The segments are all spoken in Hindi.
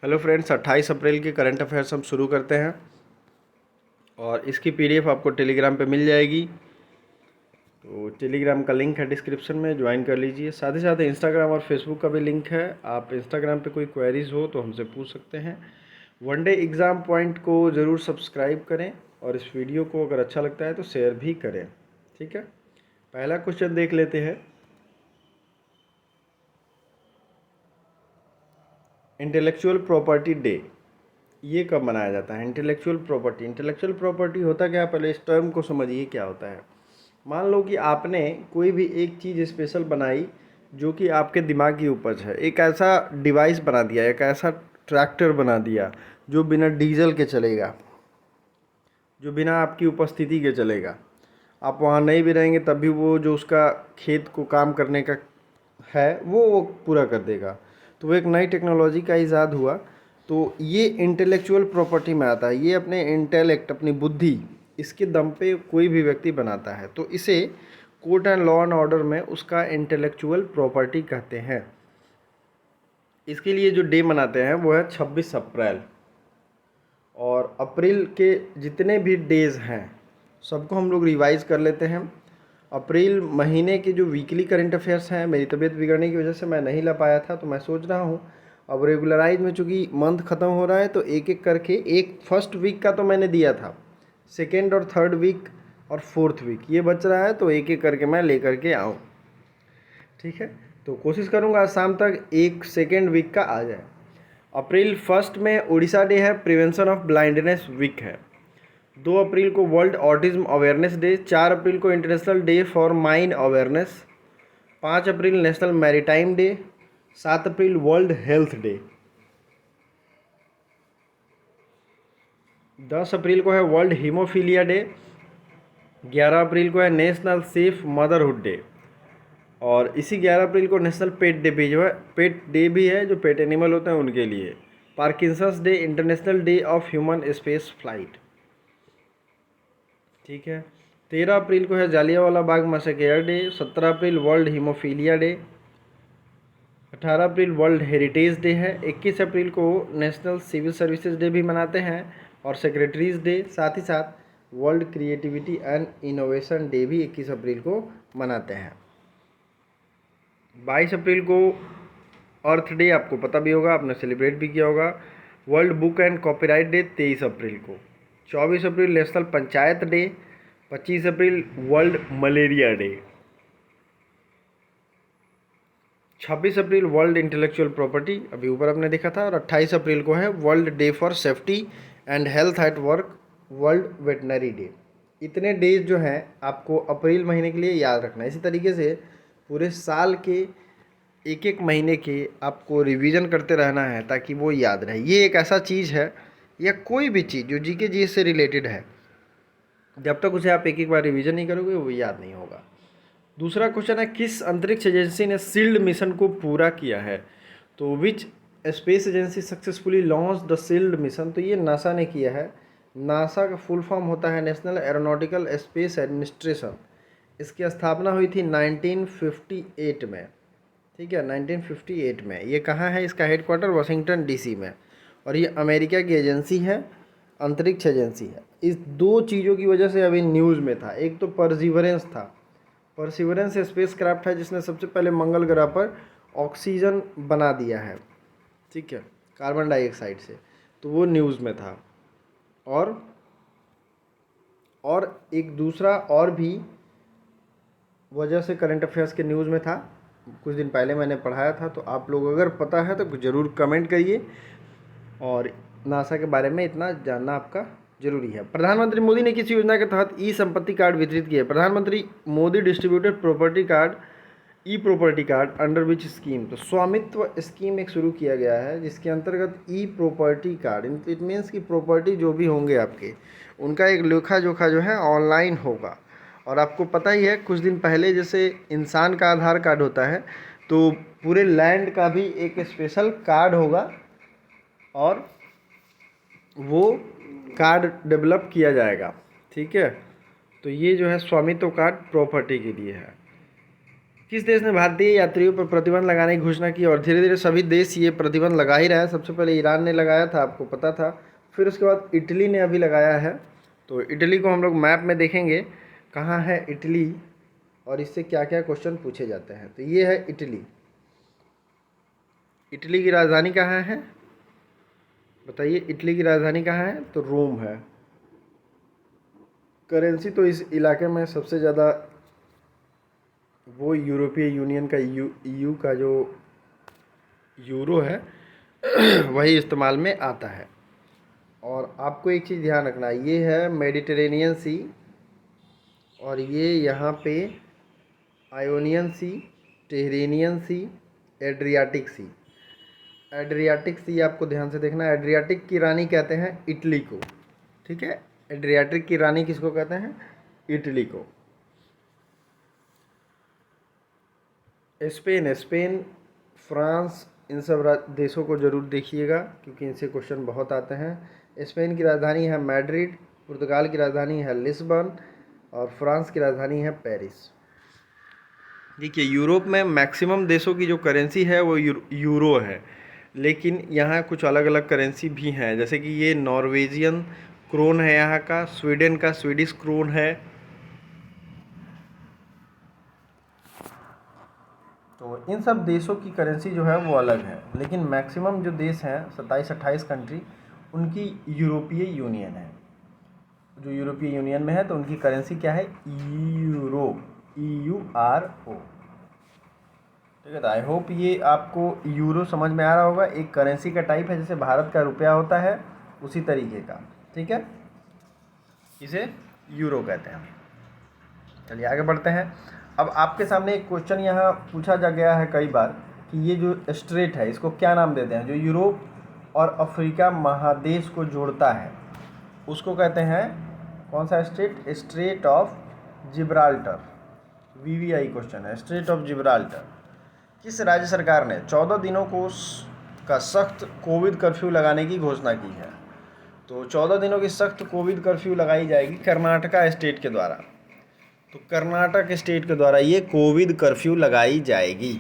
हेलो फ्रेंड्स, 28 अप्रैल के करंट अफेयर्स हम शुरू करते हैं और इसकी पीडीएफ आपको टेलीग्राम पे मिल जाएगी। तो टेलीग्राम का लिंक है डिस्क्रिप्शन में, ज्वाइन कर लीजिए। साथ ही साथ इंस्टाग्राम और फेसबुक का भी लिंक है। आप इंस्टाग्राम पे कोई क्वेरीज हो तो हमसे पूछ सकते हैं। वनडे एग्ज़ाम पॉइंट को ज़रूर सब्सक्राइब करें और इस वीडियो को अगर अच्छा लगता है तो शेयर भी करें। ठीक है, पहला क्वेश्चन देख लेते हैं। इंटेलेक्चुअल प्रॉपर्टी डे ये कब मनाया जाता है? इंटेलेक्चुअल प्रॉपर्टी होता क्या है, पहले इस टर्म को समझिए क्या होता है। मान लो कि आपने कोई भी एक चीज़ स्पेशल बनाई जो कि आपके दिमाग की उपज है। एक ऐसा डिवाइस बना दिया, एक ऐसा ट्रैक्टर बना दिया जो बिना डीजल के चलेगा, जो बिना आपकी उपस्थिति के चलेगा। आप वहाँ नहीं भी रहेंगे तब भी वो जो उसका खेत को काम करने का है वो पूरा कर देगा। तो वो एक नई टेक्नोलॉजी का ईजाद हुआ। तो ये इंटेलेक्चुअल प्रॉपर्टी में आता है। ये अपने इंटेलेक्ट, अपनी बुद्धि, इसके दम पे कोई भी व्यक्ति बनाता है। तो इसे court and law and order में उसका इंटेलेक्चुअल प्रॉपर्टी कहते हैं। इसके लिए जो डे मनाते हैं वो है 26 अप्रैल। और अप्रैल के जितने भी डेज़ हैं सबको हम लोग रिवाइज कर लेते हैं। अप्रैल महीने के जो वीकली करंट अफेयर्स हैं, मेरी तबीयत बिगड़ने की वजह से मैं नहीं ला पाया था, तो मैं सोच रहा हूँ अब रेगुलराइज में, चूँकि मंथ ख़त्म हो रहा है तो एक एक करके, एक फर्स्ट वीक का तो मैंने दिया था, सेकेंड और थर्ड वीक और फोर्थ वीक ये बच रहा है, तो एक एक करके मैं लेकर के आऊँ। ठीक है, तो कोशिश करूँगा आज शाम तक एक सेकेंड वीक का आ जाए। अप्रैल फर्स्ट में उड़ीसा डे है, प्रिवेंशन ऑफ ब्लाइंडनेस वीक है। 2 अप्रैल को वर्ल्ड ऑटिज्म अवेयरनेस डे। 4 अप्रैल को international day for mine awareness. 5 April national maritime day. 7 April world health day. 10 अप्रैल को है वर्ल्ड हीमोफीलिया डे। 11 अप्रैल को है नेशनल सेफ मदरहुड डे। और इसी 11 अप्रैल को नेशनल पेट डे भी, जो है पेट डे भी है, जो पेट एनिमल होते हैं उनके लिए। Parkinson's day, international day of human space flight. ठीक है, 13 अप्रैल को है Jallianwala Bagh massacre day. 17 April world haemophilia day. 18 April world heritage day है। 21 अप्रैल को नेशनल सिविल सर्विसेज डे भी मनाते हैं और सेक्रेटरीज डे। साथ ही साथ world creativity and innovation day भी 21 अप्रैल को मनाते हैं। 22 अप्रैल को अर्थ डे, आपको पता भी होगा, आपने सेलिब्रेट भी किया होगा। World book and copyright day 23 April को। 24 April national panchayat day. 25 April world malaria day. 26 April world intellectual property, अभी ऊपर आपने देखा था। और 28 अप्रैल को है world day for safety and health at work, world veterinary day. इतने डेज जो हैं आपको अप्रैल महीने के लिए याद रखना है। इसी तरीके से पूरे साल के एक एक महीने के आपको रिवीजन करते रहना है ताकि वो याद रहे। ये एक ऐसा चीज़ है, या कोई भी चीज़ जो जीके जी से रिलेटेड है, जब तक उसे आप एक एक बार रिवीजन नहीं करोगे वो याद नहीं होगा। दूसरा क्वेश्चन है, किस अंतरिक्ष एजेंसी ने शील्ड मिशन को पूरा किया है? तो which space agency successfully launch the shield mission? तो ये नासा ने किया है। नासा का फुल फॉर्म होता है नेशनल एरोनॉटिकल स्पेस एडमिनिस्ट्रेशन। इसकी स्थापना हुई थी 1958 में। ठीक है, 1958 में। ये कहाँ है? इसका हेडक्वार्टर वाशिंगटन डीसी में। और ये अमेरिका की एजेंसी है, अंतरिक्ष एजेंसी है। इस दो चीज़ों की वजह से अभी न्यूज़ में था। एक तो परसिवरेंस था, परसिवरेंस स्पेस क्राफ्ट है जिसने सबसे पहले मंगल ग्रह पर ऑक्सीजन बना दिया है, ठीक है, कार्बन डाइऑक्साइड से, तो वो न्यूज़ में था। और एक दूसरा और भी वजह से करंट अफेयर्स के न्यूज़ में था, कुछ दिन पहले मैंने पढ़ाया था। तो आप लोग अगर पता है तो ज़रूर कमेंट करिए, और नासा के बारे में इतना जानना आपका जरूरी है। प्रधानमंत्री मोदी ने किस योजना के तहत ई संपत्ति कार्ड वितरित किए? प्रधानमंत्री Modi distributed property card, E property card under which scheme? तो स्वामित्व स्कीम एक शुरू किया गया है जिसके अंतर्गत ई प्रॉपर्टी कार्ड, इट मीन्स कि प्रॉपर्टी जो भी होंगे आपके, उनका एक लेखा जोखा जो है ऑनलाइन होगा। और आपको पता ही है, कुछ दिन पहले जैसे इंसान का आधार कार्ड होता है, तो पूरे लैंड का भी एक स्पेशल कार्ड होगा, और वो कार्ड डेवलप किया जाएगा। ठीक है, तो ये जो है स्वामित्व कार्ड प्रॉपर्टी के लिए है। किस देश ने भारतीय यात्रियों पर प्रतिबंध लगाने की घोषणा की और धीरे धीरे सभी देश ये प्रतिबंध लगा ही रहा है। सबसे पहले ईरान ने लगाया था, आपको पता था, फिर उसके बाद इटली ने अभी लगाया है। तो इटली को हम लोग मैप में देखेंगे कहाँ है इटली और इससे क्या क्या क्वेश्चन पूछे जाते हैं। तो ये है इटली। इटली की राजधानी कहाँ है बताइए? इटली की राजधानी कहाँ है? तो रोम है। करेंसी तो इस इलाके में सबसे ज़्यादा वो यूरोपीय यूनियन का EU का जो यूरो है वही इस्तेमाल में आता है। और आपको एक चीज़ ध्यान रखना, ये है मेडिटेरेनियन सी और ये यहाँ पे आयोनियन सी, टेरेनियन सी, एड्रियाटिक सी। एड्रियाटिक सी आपको ध्यान से देखना, एड्रियाटिक की रानी कहते हैं इटली को, ठीक है। एड्रियाटिक की रानी किसको कहते हैं? इटली को। स्पेन, फ्रांस, इन सब देशों को ज़रूर देखिएगा क्योंकि इनसे क्वेश्चन बहुत आते हैं। स्पेन की राजधानी है मैड्रिड, पुर्तगाल की राजधानी है लिस्बन और फ्रांस की राजधानी है पेरिस। देखिए, यूरोप में मैक्सिमम देशों की जो करेंसी है वो यूरो है, लेकिन यहाँ कुछ अलग अलग करेंसी भी हैं, जैसे कि ये नॉर्वेजियन क्रोन है यहाँ का, स्वीडन का स्वीडिश क्रोन है। तो इन सब देशों की करेंसी जो है वो अलग है, लेकिन मैक्सिमम जो देश हैं 27-28 कंट्री, उनकी यूरोपीय यूनियन है। जो यूरोपीय यूनियन में है तो उनकी करेंसी क्या है? यूरो, EURO, ठीक है। तो आई होप ये आपको यूरो समझ में आ रहा होगा। एक करेंसी का टाइप है, जैसे भारत का रुपया होता है उसी तरीके का, ठीक है। इसे यूरो कहते हैं। चलिए आगे बढ़ते हैं। अब आपके सामने एक क्वेश्चन यहाँ पूछा जा गया है कई बार कि ये जो स्ट्रेट है इसको क्या नाम देते हैं? जो यूरोप और अफ्रीका महादेश को जोड़ता है उसको कहते हैं कौन सा straight? Straight of Gibraltar. VVI question है, स्ट्रेट ऑफ जिब्राल्टर। किस राज्य सरकार ने 14 दिनों का सख्त कोविड कर्फ्यू लगाने की घोषणा की है? तो 14 दिनों की सख्त कोविड कर्फ्यू लगाई जाएगी कर्नाटका स्टेट के द्वारा। तो कर्नाटक स्टेट के द्वारा ये कोविड कर्फ्यू लगाई जाएगी।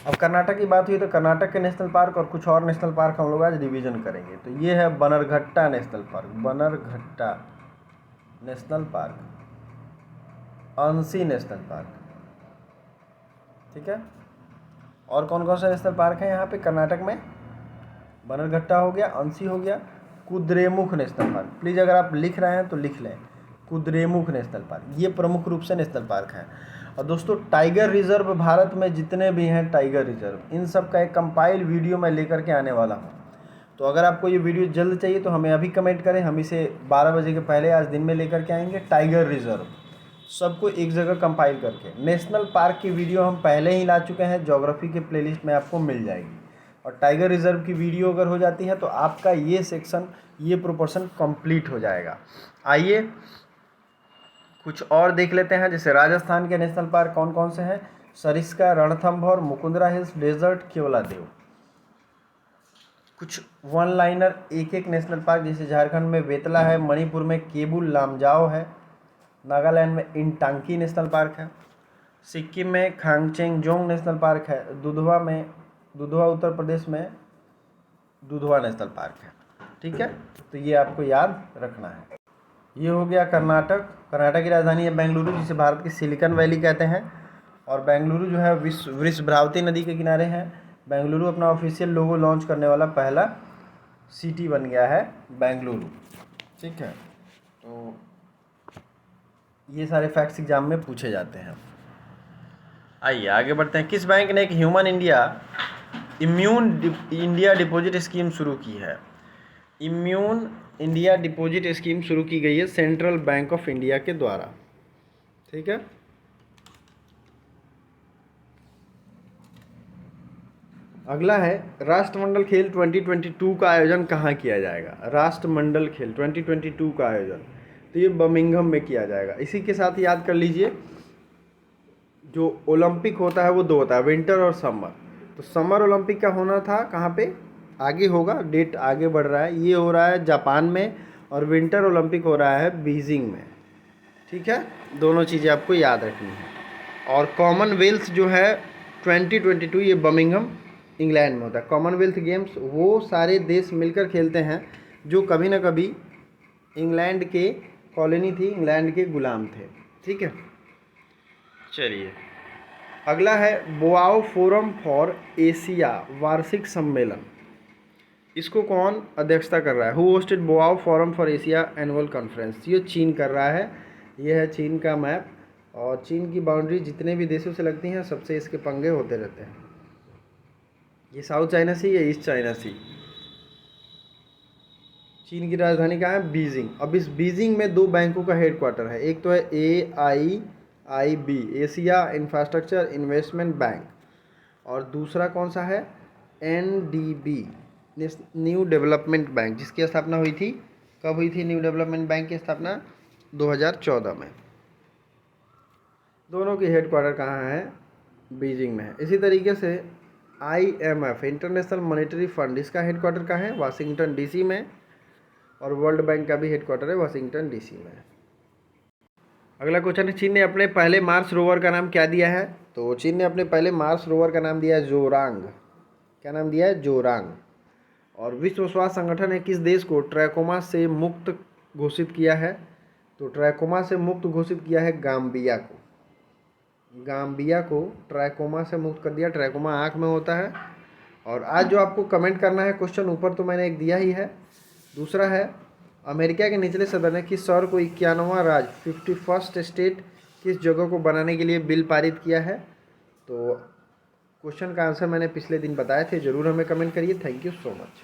अब कर्नाटक की बात हुई तो कर्नाटक के नेशनल पार्क और कुछ और नेशनल पार्क हम लोग आज रिवीजन करेंगे। तो ये है Bannerghatta national park, Bannerghatta national park, Anshi national park, ठीक है। और कौन कौन सा नेशनल पार्क है यहाँ पे कर्नाटक में? बनरघट्टा हो गया, अंसी हो गया, कुद्रेमुख नेशनल पार्क। प्लीज़ अगर आप लिख रहे हैं तो लिख लें, कुद्रेमुख नेशनल पार्क, ये प्रमुख रूप से नेशनल पार्क है। और दोस्तों, टाइगर रिजर्व भारत में जितने भी हैं टाइगर रिजर्व, इन सब का एक कंपाइल वीडियो मैं लेकर के आने वाला हूँ। तो अगर आपको ये वीडियो जल्द चाहिए तो हमें अभी कमेंट करें, हम इसे 12 बजे के पहले आज दिन में लेकर के आएंगे। टाइगर रिजर्व सबको एक जगह कंपाइल करके। नेशनल पार्क की वीडियो हम पहले ही ला चुके हैं, ज्योग्राफी के प्लेलिस्ट में आपको मिल जाएगी। और टाइगर रिजर्व की वीडियो अगर हो जाती है तो आपका ये सेक्शन, ये प्रोपोर्शन कंप्लीट हो जाएगा। आइए कुछ और देख लेते हैं। जैसे राजस्थान के नेशनल पार्क कौन कौन से हैं? Sariska, Ranthambore, Mukundra hills, desert, Keoladeo. कुछ वन लाइनर एक एक नेशनल पार्क, जैसे झारखंड में बेतला है, मणिपुर में केबुल लामजाओ है, नागालैंड में इंटांकी नेशनल पार्क है, सिक्किम में खांगचेंगजोंग नेशनल पार्क है, दुधवा उत्तर प्रदेश में दुधवा नेशनल पार्क है, ठीक है। तो ये आपको याद रखना है। ये हो गया कर्नाटक। कर्नाटक की राजधानी है बेंगलुरु, जिसे भारत की सिलिकॉन वैली कहते हैं। और बेंगलुरु जो है वृषभावती नदी के किनारे है। बेंगलुरु अपना ऑफिशियल लोगो लॉन्च करने वाला पहला सिटी बन गया है बेंगलुरु, ठीक है। तो ये सारे फैक्ट्स एग्जाम में पूछे जाते हैं। आइए आगे बढ़ते हैं। किस बैंक ने एक इम्यून इंडिया डिपॉजिट स्कीम शुरू की है? इम्यून इंडिया डिपॉजिट स्कीम शुरू की गई है सेंट्रल बैंक ऑफ इंडिया के द्वारा, ठीक है। अगला है राष्ट्रमंडल खेल 2022 का आयोजन कहाँ किया जाएगा? राष्ट्रमंडल खेल 2022 का आयोजन तो ये बर्मिंघम में किया जाएगा। इसी के साथ याद कर लीजिए, जो ओलंपिक होता है वो दो होता है, विंटर और समर। तो समर ओलंपिक का होना था कहाँ पे? आगे होगा, डेट आगे बढ़ रहा है। ये हो रहा है जापान में और विंटर ओलंपिक हो रहा है बीजिंग में, ठीक है। दोनों चीज़ें आपको याद रखनी है। और कॉमनवेल्थ जो है 2022 ये बर्मिंघम इंग्लैंड में होता है। कॉमनवेल्थ गेम्स वो सारे देश मिलकर खेलते हैं जो कभी ना कभी इंग्लैंड के कॉलोनी थी, इंग्लैंड के गुलाम थे। ठीक है, चलिए अगला है बोआओ फोरम फॉर एशिया वार्षिक सम्मेलन। इसको कौन अध्यक्षता कर रहा है? Who hosted Boao forum for Asia annual conference? ये चीन कर रहा है। ये है चीन का मैप, और चीन की बाउंड्री जितने भी देशों से लगती हैं सबसे इसके पंगे होते रहते हैं। ये साउथ चाइना सी, ये ईस्ट चाइना सी। चीन की राजधानी कहाँ है? बीजिंग। अब इस बीजिंग में 2 बैंकों का हेडक्वार्टर है। एक तो है AIIB, Asia infrastructure investment bank, और दूसरा कौन सा है? NDB, न्यू डेवलपमेंट बैंक, जिसकी स्थापना हुई थी, कब हुई थी न्यू डेवलपमेंट बैंक की स्थापना? 2014 में। दोनों की हेडक्वार्टर कहाँ है? बीजिंग में है। इसी तरीके से IMF, इंटरनेशनल मॉनेटरी फंड, इसका हेडक्वार्टर कहाँ है? वाशिंगटन DC में, और वर्ल्ड बैंक का भी हेडक्वार्टर है वाशिंगटन DC में। अगला क्वेश्चन है, चीन ने अपने पहले मार्स रोवर का नाम क्या दिया है? तो चीन ने अपने पहले मार्स रोवर का नाम दिया है जोरांग। क्या नाम दिया है? जोरांग। और विश्व स्वास्थ्य संगठन ने किस देश को ट्रैकोमा से मुक्त घोषित किया है? तो ट्रैकोमा से मुक्त घोषित किया है गाम्बिया को। गाम्बिया को ट्रैकोमा से मुक्त कर दिया। ट्रैकोमा आँख में होता है। और आज जो आपको कमेंट करना है क्वेश्चन, ऊपर तो मैंने एक दिया ही है। दूसरा है, अमेरिका के निचले सदन ने किस शहर को 51वां राज्य 51st स्टेट किस जगह को बनाने के लिए बिल पारित किया है? तो क्वेश्चन का आंसर मैंने पिछले दिन बताए थे, ज़रूर हमें कमेंट करिए। Thank you so much.